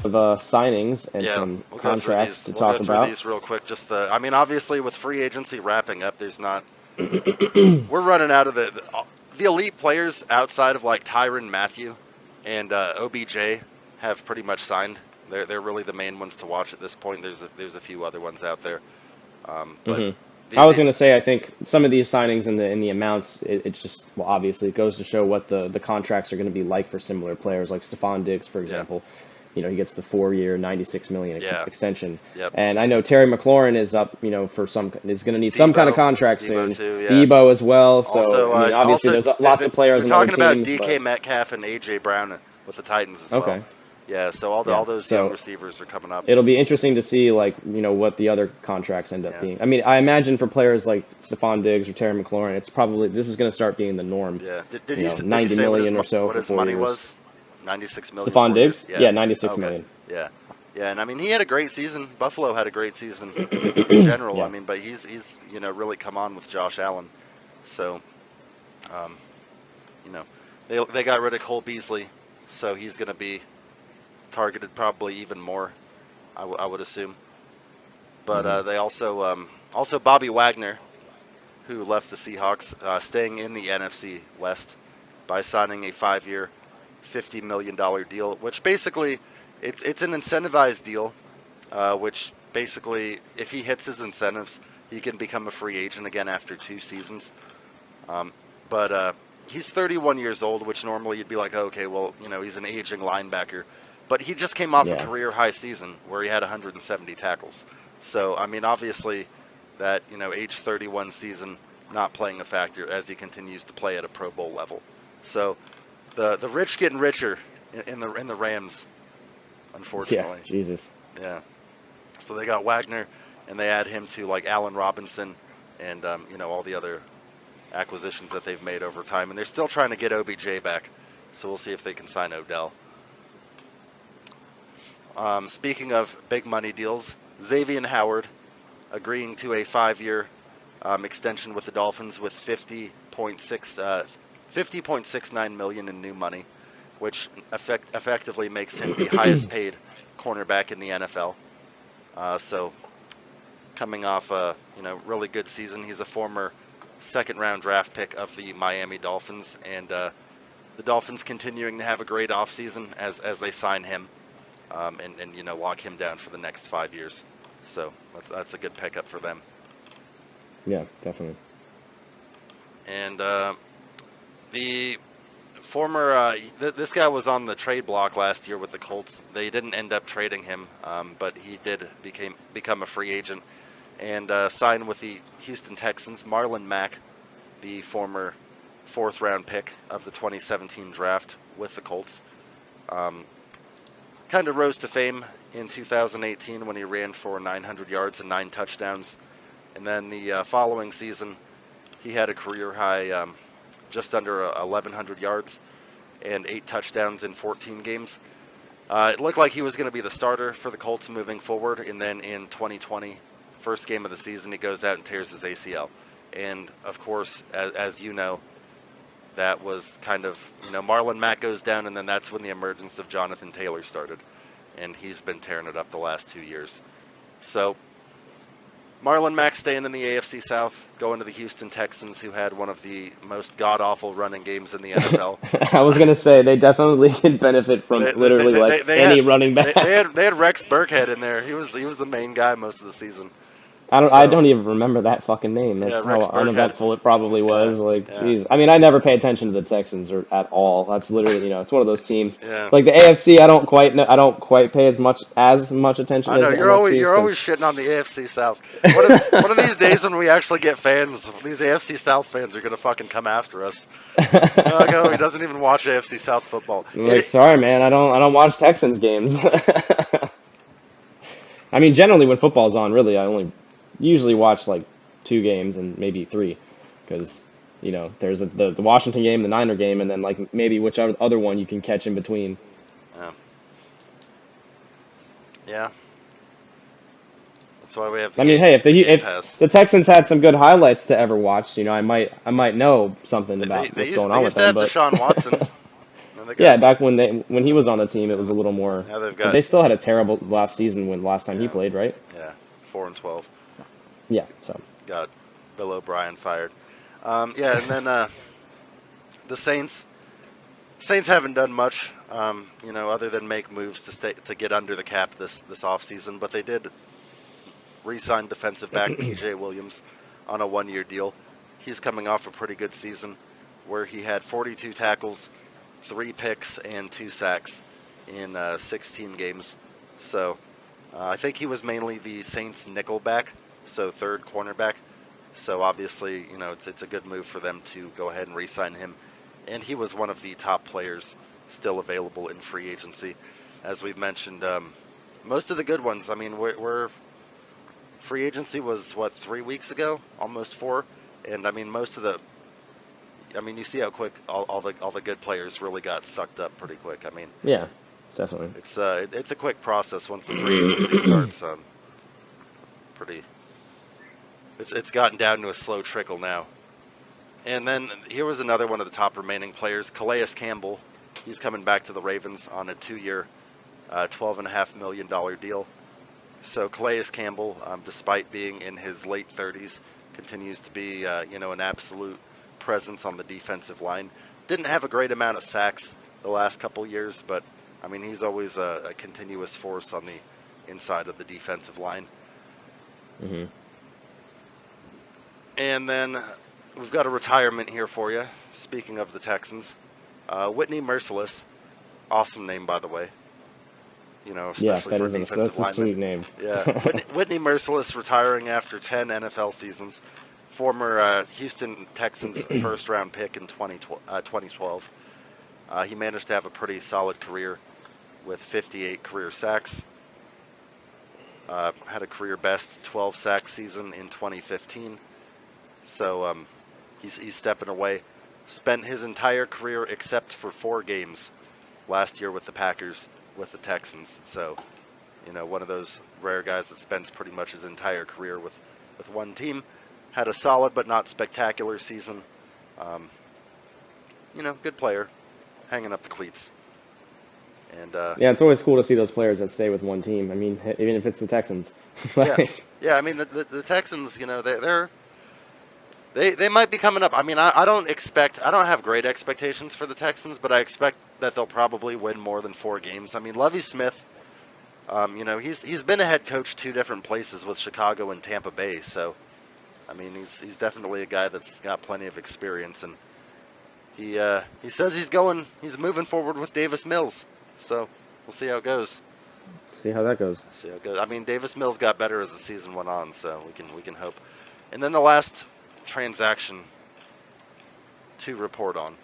signings and some contracts to talk about. We'll go through these real quick. Obviously, with free agency wrapping up, there's not. We're running out of the elite players outside of like Tyrann Mathieu and OBJ have pretty much signed. They're really the main ones to watch at this point. There's a few other ones out there. But I was going to say, I think some of these signings and the amounts, it's just, well, obviously it goes to show what the contracts are going to be like for similar players, like Stephon Diggs, for example. He gets the 4-year, $96 million extension. Yep. And I know Terry McLaurin is up, is going to need some kind of contract soon. Too, Debo as well. So obviously there's lots of players on other teams. We're talking about DK Metcalf and AJ Brown with the Titans as well. Okay. Yeah, so all those young receivers are coming up. It'll be interesting to see, what the other contracts end up being. I mean, I imagine for players like Stephon Diggs or Terry McLaurin, this is going to start being the norm. Yeah. Did you $90 million or so for 4 years. What his money was? $96 million. Stephon Diggs? Yeah, $96 million. Yeah. Yeah, and I mean, he had a great season. Buffalo had a great season in general. Yeah. I mean, but he's really come on with Josh Allen. So, they got rid of Cole Beasley, so he's going to be targeted probably even more, I would assume. But they also Bobby Wagner, who left the Seahawks, staying in the NFC West by signing a 5-year, $50 million deal, which basically it's an incentivized deal, which basically if he hits his incentives, he can become a free agent again after 2 seasons. But he's 31 years old, which normally you'd be like, oh, okay, well, he's an aging linebacker. But he just came off a career-high season where he had 170 tackles. So, I mean, obviously that, age 31 season not playing a factor as he continues to play at a Pro Bowl level. So the rich getting richer in the Rams, unfortunately. Yeah, Jesus. Yeah. So they got Wagner, and they add him to, like, Allen Robinson and, all the other acquisitions that they've made over time. And they're still trying to get OBJ back. So we'll see if they can sign Odell. Speaking of big money deals, Xavier Howard agreeing to a 5-year extension with the Dolphins with $50.69 million in new money, which effectively makes him the highest paid cornerback in the NFL. So coming off a really good season, he's a former second-round draft pick of the Miami Dolphins, and the Dolphins continuing to have a great offseason as they sign him. And lock him down for the next 5 years. So that's a good pickup for them. Yeah, definitely. And the former this guy was on the trade block last year with the Colts. They didn't end up trading him, but he did become a free agent and signed with the Houston Texans. Marlon Mack, the former 4th-round pick of the 2017 draft with the Colts. Kind of rose to fame in 2018 when he ran for 900 yards and 9 touchdowns. And then the following season, he had a career high just under 1,100 yards and 8 touchdowns in 14 games. It looked like he was going to be the starter for the Colts moving forward. And then in 2020, first game of the season, he goes out and tears his ACL. And, of course, as you know, that was kind of, Marlon Mack goes down, and then that's when the emergence of Jonathan Taylor started. And he's been tearing it up the last 2 years. So, Marlon Mack staying in the AFC South, going to the Houston Texans, who had one of the most god-awful running games in the NFL. I was going to say, they definitely could benefit from any running back. They had Rex Burkhead in there. He was the main guy most of the season. I don't even remember that fucking name. That's how uneventful it probably was. Geez. I mean, I never pay attention to the Texans at all. That's literally, it's one of those teams. Yeah. Like the AFC, I don't quite pay as much attention. I know as you're always shitting on the AFC South. One of these days when we actually get fans, these AFC South fans are gonna fucking come after us. Like, oh, he doesn't even watch AFC South football. Sorry, man, I don't watch Texans games. I mean, generally when football's on, really, I only usually watch like 2 games and maybe 3, because there's the Washington game, the Niner game, and then like maybe which other one you can catch in between. Yeah. That's why we have. I mean, hey, if the Texans had some good highlights to ever watch, I might know something about what's going on with them. They used to have Deshaun Watson. Yeah, back when he was on the team, it was a little more. Now they've But got. they still had a terrible last season when last time he played, right? Yeah, 4-12. Yeah, so. Got Bill O'Brien fired. Yeah, and then the Saints. Saints haven't done much, other than make moves to get under the cap this offseason, but they did re-sign defensive back P.J. Williams on a 1-year deal. He's coming off a pretty good season where he had 42 tackles, 3 picks, and 2 sacks in 16 games. So I think he was mainly the Saints nickel back, so third cornerback. So obviously, it's a good move for them to go ahead and re-sign him. And he was one of the top players still available in free agency. As we've mentioned, most of the good ones, I mean, we're free agency was, 3 weeks ago? Almost 4. And, I mean, you see how quick all the good players really got sucked up pretty quick. I mean, yeah, definitely. It's a quick process once the free agency starts. It's gotten down to a slow trickle now. And then here was another one of the top remaining players, Calais Campbell. He's coming back to the Ravens on a 2-year, $12.5 million deal. So Calais Campbell, despite being in his late 30s, continues to be an absolute presence on the defensive line. Didn't have a great amount of sacks the last couple years, but I mean he's always a continuous force on the inside of the defensive line. Mm-hmm. And then we've got a retirement here for you. Speaking of the Texans, Whitney Merciless, awesome name by the way. Especially that's a sweet name. Yeah, Whitney Merciless retiring after 10 NFL seasons. Former Houston Texans first-round pick in 2012. He managed to have a pretty solid career with 58 career sacks. Had a career best 12 sack season in 2015. So he's stepping away. Spent his entire career except for 4 games last year with the Packers, with the Texans. So, one of those rare guys that spends pretty much his entire career with one team. Had a solid but not spectacular season. Good player, hanging up the cleats. And yeah, it's always cool to see those players that stay with one team. I mean, even if it's the Texans. Yeah. I mean, the Texans, they might be coming up. I mean, I don't have great expectations for the Texans, but I expect that they'll probably win more than 4 games. I mean, Lovie Smith, he's been a head coach 2 different places with Chicago and Tampa Bay. So, I mean, he's definitely a guy that's got plenty of experience, and he says he's moving forward with Davis Mills. So we'll see how it goes. See how that goes. I mean, Davis Mills got better as the season went on, so we can hope. And then the last transaction to report on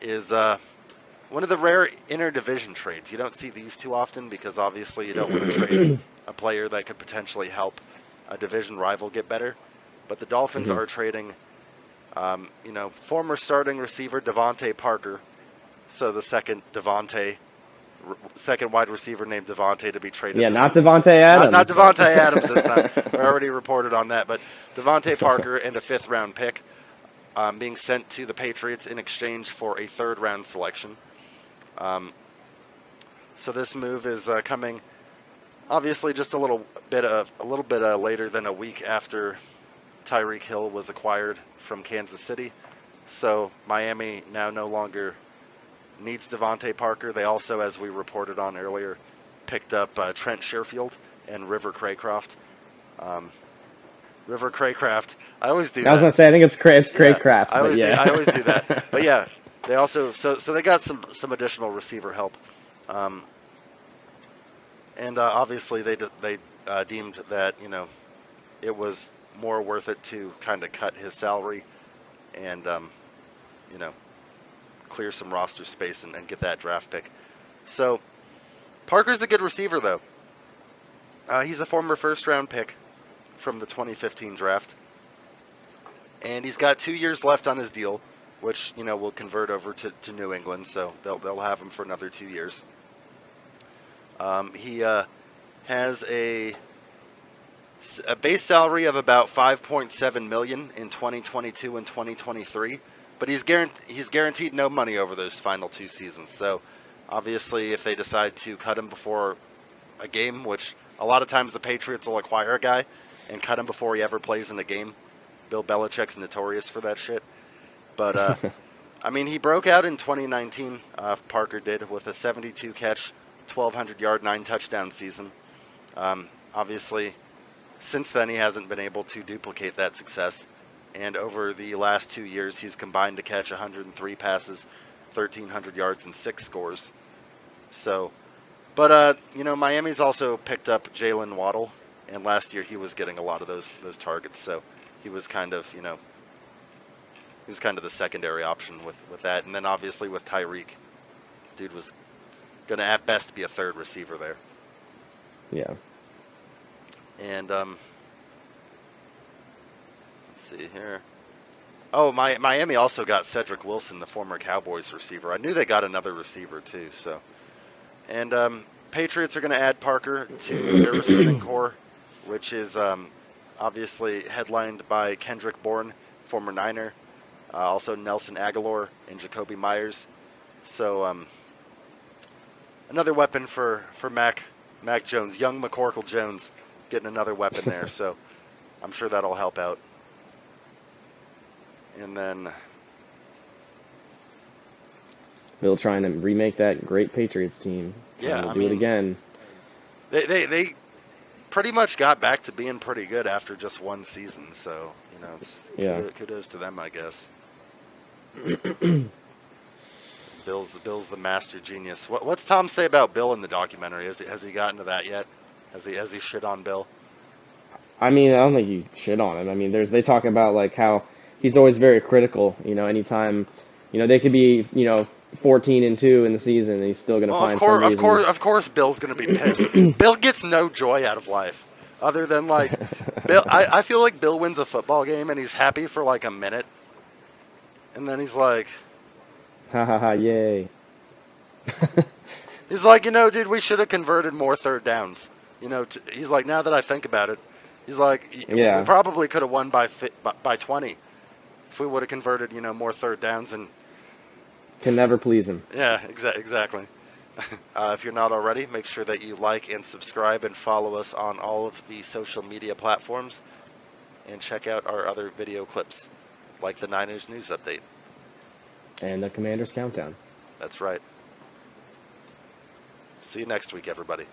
is one of the rare interdivision trades. You don't see these too often because obviously you don't want to trade a player that could potentially help a division rival get better. But the Dolphins are trading, former starting receiver DeVante Parker, so the second wide receiver named DeVante to be traded. Yeah, not DeVante Adams. Not DeVante Adams this time. We already reported on that. But DeVante Parker and a 5th-round pick being sent to the Patriots in exchange for a 3rd-round selection. So this move is coming, obviously, just a little bit later than a week after Tyreek Hill was acquired from Kansas City. So Miami now no longer needs DeVante Parker. They also, as we reported on earlier, picked up Trent Sherfield and River Craycraft. River Craycraft. I always do that. I was going to say, I think it's Craycraft. I always do that. But yeah, they also, so they got some additional receiver help. And obviously they deemed that, it was more worth it to kind of cut his salary and, clear some roster space and get that draft pick. So Parker's a good receiver, though. He's a former 1st-round pick from the 2015 draft. And he's got 2 years left on his deal, which, will convert over to New England, so they'll have him for another 2 years. He has a base salary of about $5.7 million in 2022 and 2023, but he's guaranteed no money over those final 2 seasons. So obviously, if they decide to cut him before a game, which a lot of times the Patriots will acquire a guy and cut him before he ever plays in a game. Bill Belichick's notorious for that shit. But I mean, he broke out in 2019. Parker did with a 72 catch, 1,200 yard, 9 touchdown season. Obviously, since then he hasn't been able to duplicate that success. And over the last 2 years, he's combined to catch 103 passes, 1,300 yards, and 6 scores. So, but you know, Miami's also picked up Jalen Waddle, and last year he was getting a lot of those targets. So he was kind of, you know, he was kind of the secondary option with that. And then obviously with Tyreek, dude was going to at best be a third receiver there. Yeah. And let's see here. Oh, Miami also got Cedric Wilson, the former Cowboys receiver. I knew they got another receiver too. So, and Patriots are going to add Parker to their receiving core, which is obviously headlined by Kendrick Bourne, former Niner, also Nelson Aguilar and Jacoby Myers. So another weapon for Mac Jones, young McCorkle Jones, getting another weapon there. So I'm sure that'll help out. And then Bill trying to remake that great Patriots team. Yeah, do it again. They pretty much got back to being pretty good after just one season. So, you know, it's kudos to them, I guess. Bill's the master genius. What's Tom say about Bill in the documentary? Has he gotten to that yet? Has he shit on Bill? I mean, I don't think you shit on him. I mean, they talk about like how he's always very critical. You know, anytime, you know, they could be, you know, 14-2 in the season, and he's still going to find some reason. Of course, Bill's going to be pissed. Bill gets no joy out of life, other than like, Bill. I feel like Bill wins a football game and he's happy for like a minute, and then he's like, ha ha ha, yay. He's like, you know, dude, we should have converted more third downs. You know, he's like, now that I think about it, he's like, we probably could have won by 20 if we would have converted, you know, more third downs. And can never please him. Yeah, exactly. If you're not already, make sure that you like and subscribe and follow us on all of the social media platforms, and check out our other video clips, like the Niners news update. And the Commander's Countdown. That's right. See you next week, everybody.